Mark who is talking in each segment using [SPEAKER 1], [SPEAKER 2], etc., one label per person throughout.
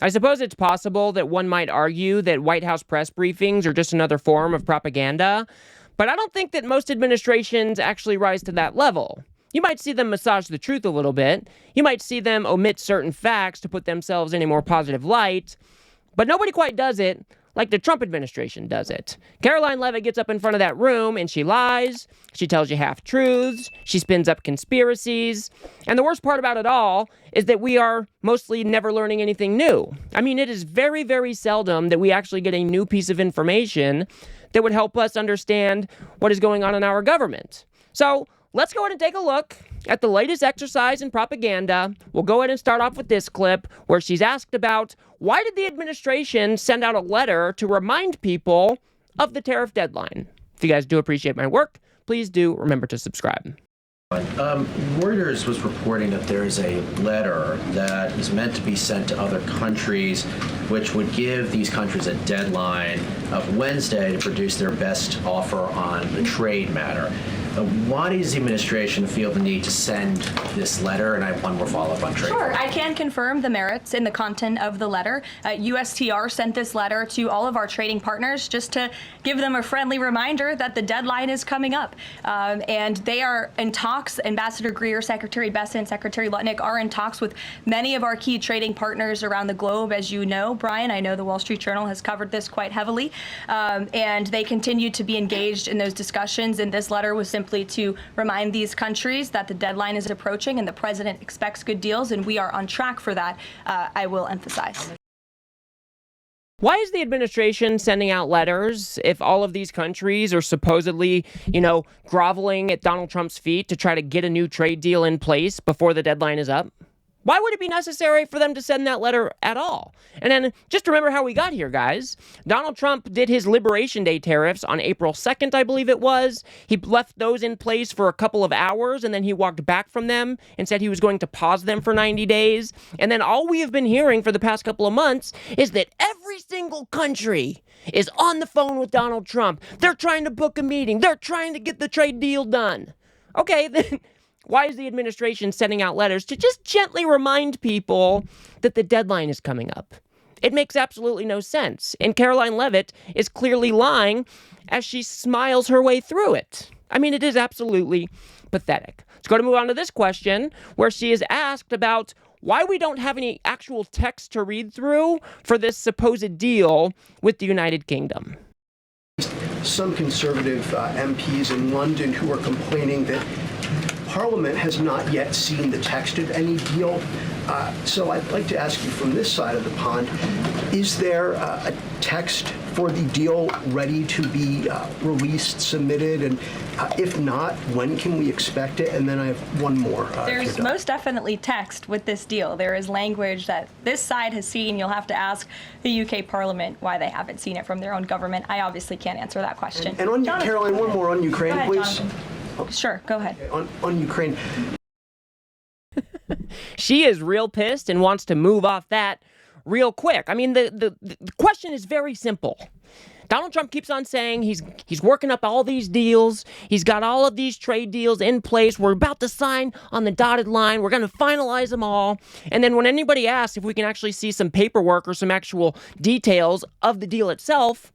[SPEAKER 1] I suppose it's possible that one might argue that White House press briefings are just another form of propaganda, but I don't think that most administrations actually rise to that level. You might see them massage the truth a little bit. You might see them omit certain facts to put themselves in a more positive light, but nobody quite does it like the Trump administration does it. Karoline Leavitt gets up in front of that room and she lies. She tells you half-truths. She spins up conspiracies. And the worst part about it all is that we are mostly never learning anything new. I mean, it is very, very seldom that we actually get a new piece of information that would help us understand what is going on in our government. So let's go ahead and take a look at the latest exercise in propaganda. We'll go ahead and start off with this clip where she's asked about why did the administration send out a letter to remind people of the tariff deadline. If you guys do appreciate my work, please do remember to subscribe.
[SPEAKER 2] Reuters was reporting that there is a letter that is meant to be sent to other countries, which would give these countries a deadline of Wednesday to produce their best offer on the trade matter. Why does the administration feel the need to send this letter? And I have one more follow-up on trade.
[SPEAKER 3] Sure, I can confirm the merits in the content of the letter. USTR sent this letter to all of our trading partners just to give them a friendly reminder that the deadline is coming up. And they are in talks. Ambassador Greer, Secretary Bessent, Secretary Lutnick are in talks with many of our key trading partners around the globe. As you know, Brian, I know the Wall Street Journal has covered this quite heavily. And they continue to be engaged in those discussions. And this letter was simply to remind these countries that the deadline is approaching and the president expects good deals, and we are on track for that, I will emphasize.
[SPEAKER 1] Why is the administration sending out letters if all of these countries are supposedly, groveling at Donald Trump's feet to try to get a new trade deal in place before the deadline is up? Why would it be necessary for them to send that letter at all? And then just remember how we got here, guys. Donald Trump did his Liberation Day tariffs on April 2nd, I believe it was. He left those in place for a couple of hours, and then he walked back from them and said he was going to pause them for 90 days. And then all we have been hearing for the past couple of months is that every single country is on the phone with Donald Trump. They're trying to book a meeting. They're trying to get the trade deal done. Okay, then why is the administration sending out letters to just gently remind people that the deadline is coming up? It makes absolutely no sense. And Karoline Leavitt is clearly lying as she smiles her way through it. I mean, it is absolutely pathetic. Let's go to move on to this question where she is asked about why we don't have any actual text to read through for this supposed deal with the United Kingdom.
[SPEAKER 4] Some conservative MPs in London who are complaining that Parliament has not yet seen the text of any deal. So I'd like to ask you from this side of the pond, is there a text for the deal ready to be released, submitted? And if not, when can we expect it? And then I have one more.
[SPEAKER 3] There's most definitely text with this deal. There is language that this side has seen. You'll have to ask the UK Parliament why they haven't seen it from their own government. I obviously can't answer that question.
[SPEAKER 4] And on Karoline, one more on Ukraine,
[SPEAKER 3] go ahead,
[SPEAKER 4] please.
[SPEAKER 3] Jonathan. Sure, go ahead.
[SPEAKER 4] On Ukraine.
[SPEAKER 1] She is real pissed and wants to move off that real quick. I mean, the question is very simple. Donald Trump keeps on saying he's working up all these deals. He's got all of these trade deals in place. We're about to sign on the dotted line. We're going to finalize them all. And then when anybody asks if we can actually see some paperwork or some actual details of the deal itself,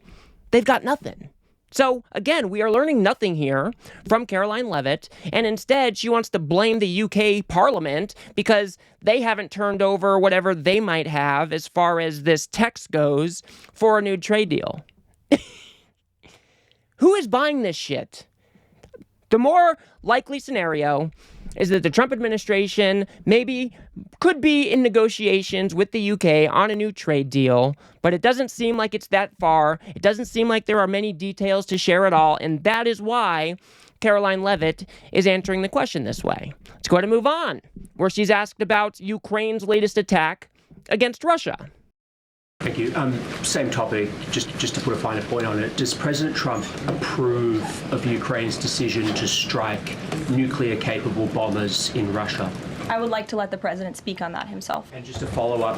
[SPEAKER 1] they've got nothing. So, again, we are learning nothing here from Karoline Leavitt, and instead she wants to blame the UK Parliament because they haven't turned over whatever they might have as far as this text goes for a new trade deal. Who is buying this shit? The more likely scenario is that the Trump administration could be in negotiations with the UK on a new trade deal, but it doesn't seem like it's that far. It doesn't seem like there are many details to share at all, and that is why Karoline Leavitt is answering the question this way. Let's go ahead and move on, where she's asked about Ukraine's latest attack against Russia.
[SPEAKER 5] Thank you. Same topic, just to put a finer point on it. Does President Trump approve of Ukraine's decision to strike nuclear-capable bombers in Russia?
[SPEAKER 3] I would like to let the president speak on that himself.
[SPEAKER 5] And just to follow up,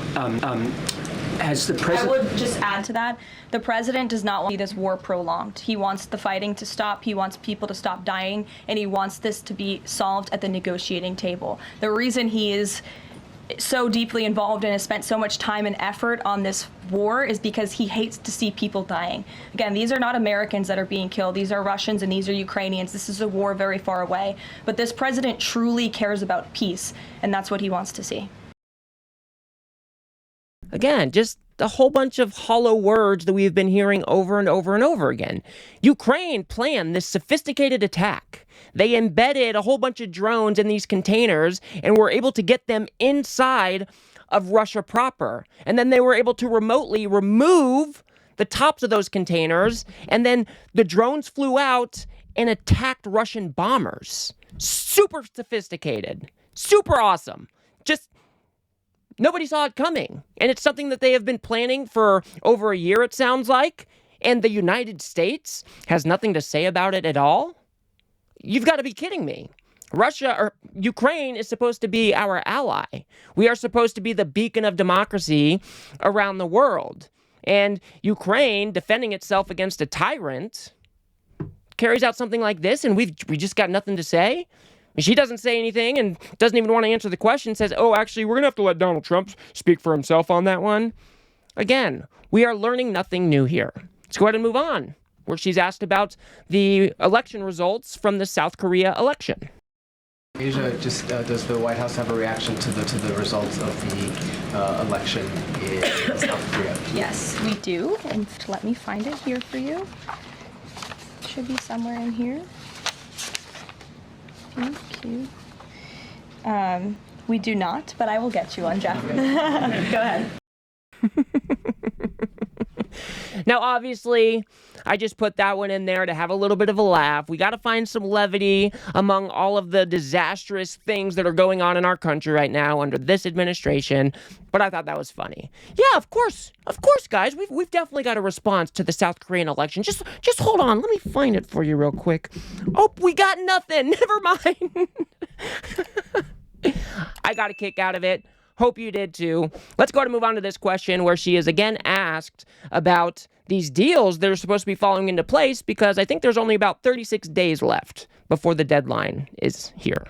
[SPEAKER 5] has the president...
[SPEAKER 3] I would just add to that, the president does not want to see this war prolonged. He wants the fighting to stop, he wants people to stop dying, and he wants this to be solved at the negotiating table. The reason he is so deeply involved and has spent so much time and effort on this war is because he hates to see people dying. Again, these are not Americans that are being killed. These are Russians and these are Ukrainians. This is a war very far away. But this president truly cares about peace, and that's what he wants to see.
[SPEAKER 1] Again, just a whole bunch of hollow words that we've been hearing over and over and over again. Ukraine planned this sophisticated attack. They embedded a whole bunch of drones in these containers and were able to get them inside of Russia proper. And then they were able to remotely remove the tops of those containers, and then the drones flew out and attacked Russian bombers. Super sophisticated. Super awesome. Just nobody saw it coming. And it's something that they have been planning for over a year, it sounds like. And the United States has nothing to say about it at all? You've got to be kidding me. Ukraine is supposed to be our ally. We are supposed to be the beacon of democracy around the world. And Ukraine, defending itself against a tyrant, carries out something like this, and we just got nothing to say? She doesn't say anything and doesn't even want to answer the question, says, oh, actually, we're going to have to let Donald Trump speak for himself on that one. Again, we are learning nothing new here. Let's go ahead and move on, where she's asked about the election results from the South Korea election.
[SPEAKER 6] Asia, just does the White House have a reaction to the results of the election in South Korea?
[SPEAKER 3] Yes, we do. And let me find it here for you. It should be somewhere in here. Thank you. We do not, but I will get you one, Jeff. Go ahead.
[SPEAKER 1] Now, obviously, I just put that one in there to have a little bit of a laugh. We got to find some levity among all of the disastrous things that are going on in our country right now under this administration. But I thought that was funny. Yeah, of course, guys. We've definitely got a response to the South Korean election. Just hold on. Let me find it for you real quick. Oh, we got nothing. Never mind. I got a kick out of it. Hope you did too. Let's go ahead and move on to this question, where she is again asked about these deals that are supposed to be falling into place, because I think there's only about 36 days left before the deadline is here.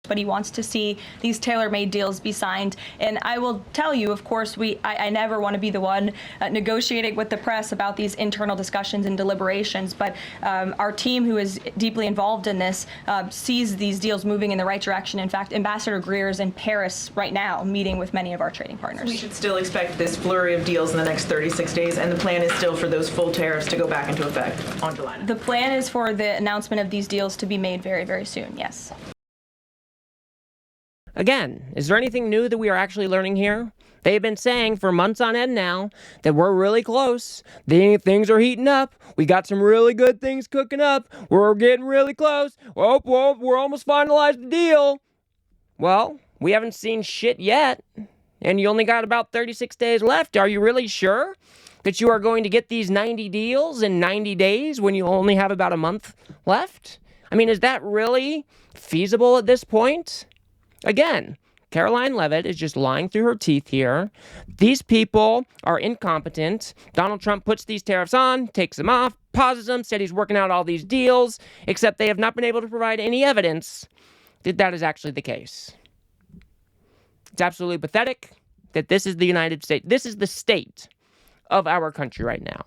[SPEAKER 3] But he wants to see these tailor-made deals be signed. And I will tell you, of course, I never want to be the one negotiating with the press about these internal discussions and deliberations. But our team, who is deeply involved in this, sees these deals moving in the right direction. In fact, Ambassador Greer is in Paris right now, meeting with many of our trading partners.
[SPEAKER 7] We should still expect this flurry of deals in the next 36 days, and the plan is still for those full tariffs to go back into effect on July 9th.
[SPEAKER 3] The plan is for the announcement of these deals to be made very, very soon, yes.
[SPEAKER 1] Again, is there anything new that we are actually learning here? They've been saying for months on end now that we're really close. Things are heating up. We got some really good things cooking up. We're getting really close. Whoa, we're almost finalized the deal. Well, we haven't seen shit yet, and you only got about 36 days left. Are you really sure that you are going to get these 90 deals in 90 days when you only have about a month left? I mean, is that really feasible at this point? Again, Karoline Leavitt is just lying through her teeth here. These people are incompetent. Donald Trump puts these tariffs on, takes them off, pauses them, said he's working out all these deals, except they have not been able to provide any evidence that that is actually the case. It's absolutely pathetic that this is the United States. This is the state of our country right now.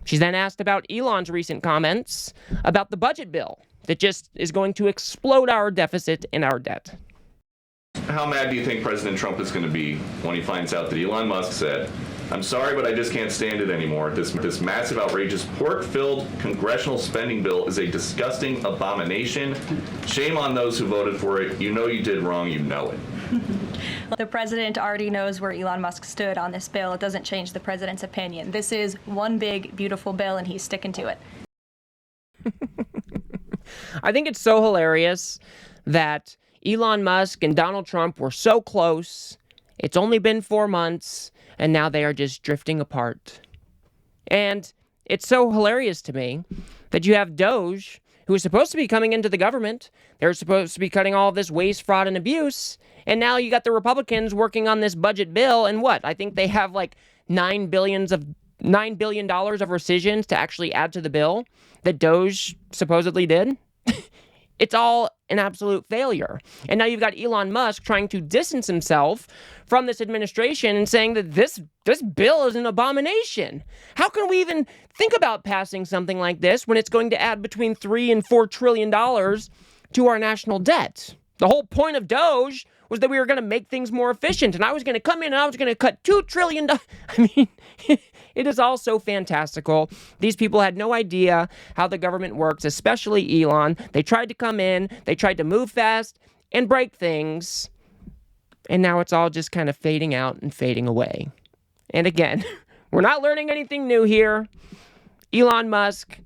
[SPEAKER 1] She's then asked about Elon's recent comments about the budget bill that just is going to explode our deficit and our debt.
[SPEAKER 8] How mad do you think President Trump is going to be when he finds out that Elon Musk said, "I'm sorry, but I just can't stand it anymore. This massive, outrageous, pork-filled congressional spending bill is a disgusting abomination. Shame on those who voted for it. You know you did wrong. You know it."
[SPEAKER 3] The president already knows where Elon Musk stood on this bill. It doesn't change the president's opinion. This is one big, beautiful bill, and he's sticking to it.
[SPEAKER 1] I think it's so hilarious that Elon Musk and Donald Trump were so close. It's only been 4 months, and now they are just drifting apart. And it's so hilarious to me that you have DOGE, who is supposed to be coming into the government. They're supposed to be cutting all of this waste, fraud, and abuse. And now you got the Republicans working on this budget bill, and what? I think they have like $9 billion of rescissions to actually add to the bill that DOGE supposedly did. It's all an absolute failure. And now you've got Elon Musk trying to distance himself from this administration and saying that this bill is an abomination. How can we even think about passing something like this when it's going to add between $3 and $4 trillion to our national debt? The whole point of DOGE was that we were going to make things more efficient, and I was going to come in and I was going to cut $2 trillion. I mean, it is all so fantastical. These people had no idea how the government works, especially Elon. They tried to come in, they tried to move fast and break things, and now it's all just kind of fading out and fading away. And again, we're not learning anything new here. Elon Musk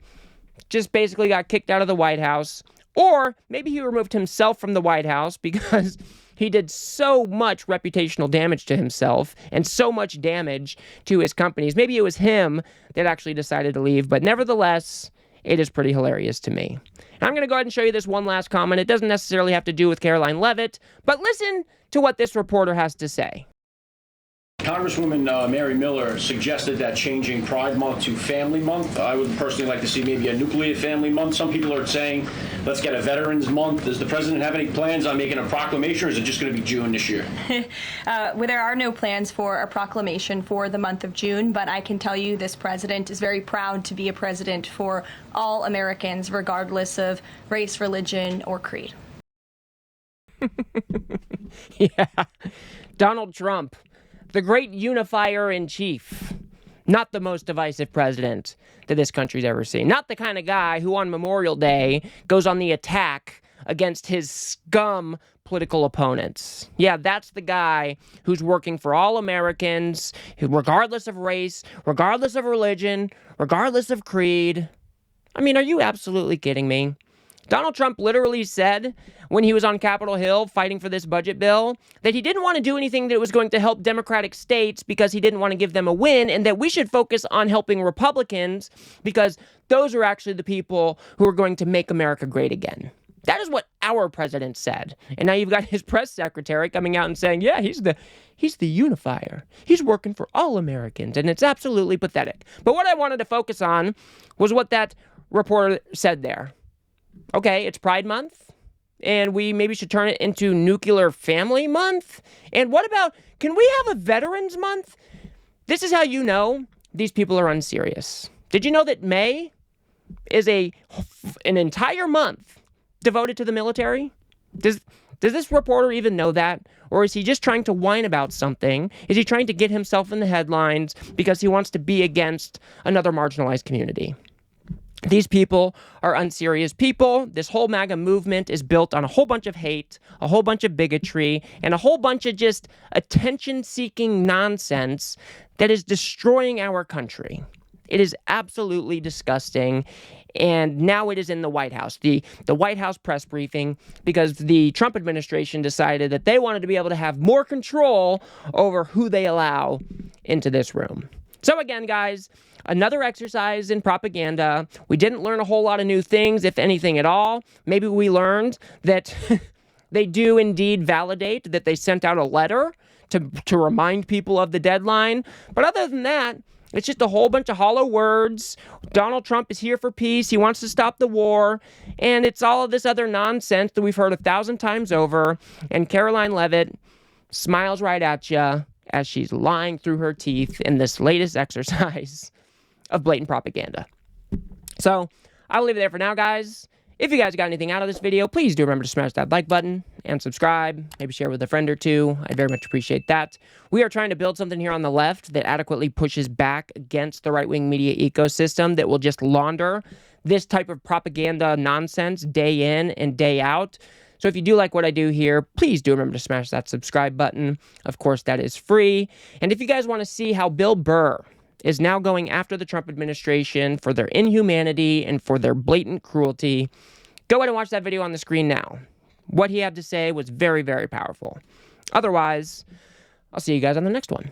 [SPEAKER 1] just basically got kicked out of the White House, or maybe he removed himself from the White House because he did so much reputational damage to himself and so much damage to his companies. Maybe it was him that actually decided to leave, but nevertheless, it is pretty hilarious to me. And I'm going to go ahead and show you this one last comment. It doesn't necessarily have to do with Karoline Leavitt, but listen to what this reporter has to say.
[SPEAKER 9] Congresswoman Mary Miller suggested that changing Pride Month to Family Month. I would personally like to see maybe a nuclear family month. Some people are saying, let's get a Veterans Month. Does the president have any plans on making a proclamation, or is it just going to be June this year?
[SPEAKER 3] Well, there are no plans for a proclamation for the month of June, but I can tell you this president is very proud to be a president for all Americans, regardless of race, religion, or creed.
[SPEAKER 1] Yeah, Donald Trump, the great unifier in chief, not the most divisive president that this country's ever seen. Not the kind of guy who on Memorial Day goes on the attack against his scum political opponents. Yeah, that's the guy who's working for all Americans, who, regardless of race, regardless of religion, regardless of creed. I mean, are you absolutely kidding me? Donald Trump literally said when he was on Capitol Hill fighting for this budget bill that he didn't want to do anything that was going to help Democratic states because he didn't want to give them a win, and that we should focus on helping Republicans because those are actually the people who are going to make America great again. That is what our president said. And now you've got his press secretary coming out and saying, yeah, he's the unifier. He's working for all Americans, and it's absolutely pathetic. But what I wanted to focus on was what that reporter said there. Okay, it's Pride Month, and we maybe should turn it into Nuclear Family Month. And what about, can we have a Veterans Month? This is how you know these people are unserious. Did you know that May is an entire month devoted to the military? Does this reporter even know that? Or is he just trying to whine about something? Is he trying to get himself in the headlines because he wants to be against another marginalized community? These people are unserious people. This whole MAGA movement is built on a whole bunch of hate, a whole bunch of bigotry, and a whole bunch of just attention-seeking nonsense that is destroying our country. It is absolutely disgusting. And now it is in the White House, the White House press briefing, because the Trump administration decided that they wanted to be able to have more control over who they allow into this room. So again, guys, another exercise in propaganda. We didn't learn a whole lot of new things, if anything at all. Maybe we learned that they do indeed validate that they sent out a letter to remind people of the deadline. But other than that, it's just a whole bunch of hollow words. Donald Trump is here for peace. He wants to stop the war. And it's all of this other nonsense that we've heard 1,000 times over. And Karoline Leavitt smiles right at you as she's lying through her teeth in this latest exercise of blatant propaganda. So I'll leave it there for now, guys. If you guys got anything out of this video, please do remember to smash that like button and subscribe. Maybe share with a friend or two. I'd very much appreciate that. We are trying to build something here on the left that adequately pushes back against the right-wing media ecosystem that will just launder this type of propaganda nonsense day in and day out. So if you do like what I do here, please do remember to smash that subscribe button. Of course, that is free. And if you guys want to see how Bill Burr is now going after the Trump administration for their inhumanity and for their blatant cruelty, go ahead and watch that video on the screen now. What he had to say was very, very powerful. Otherwise, I'll see you guys on the next one.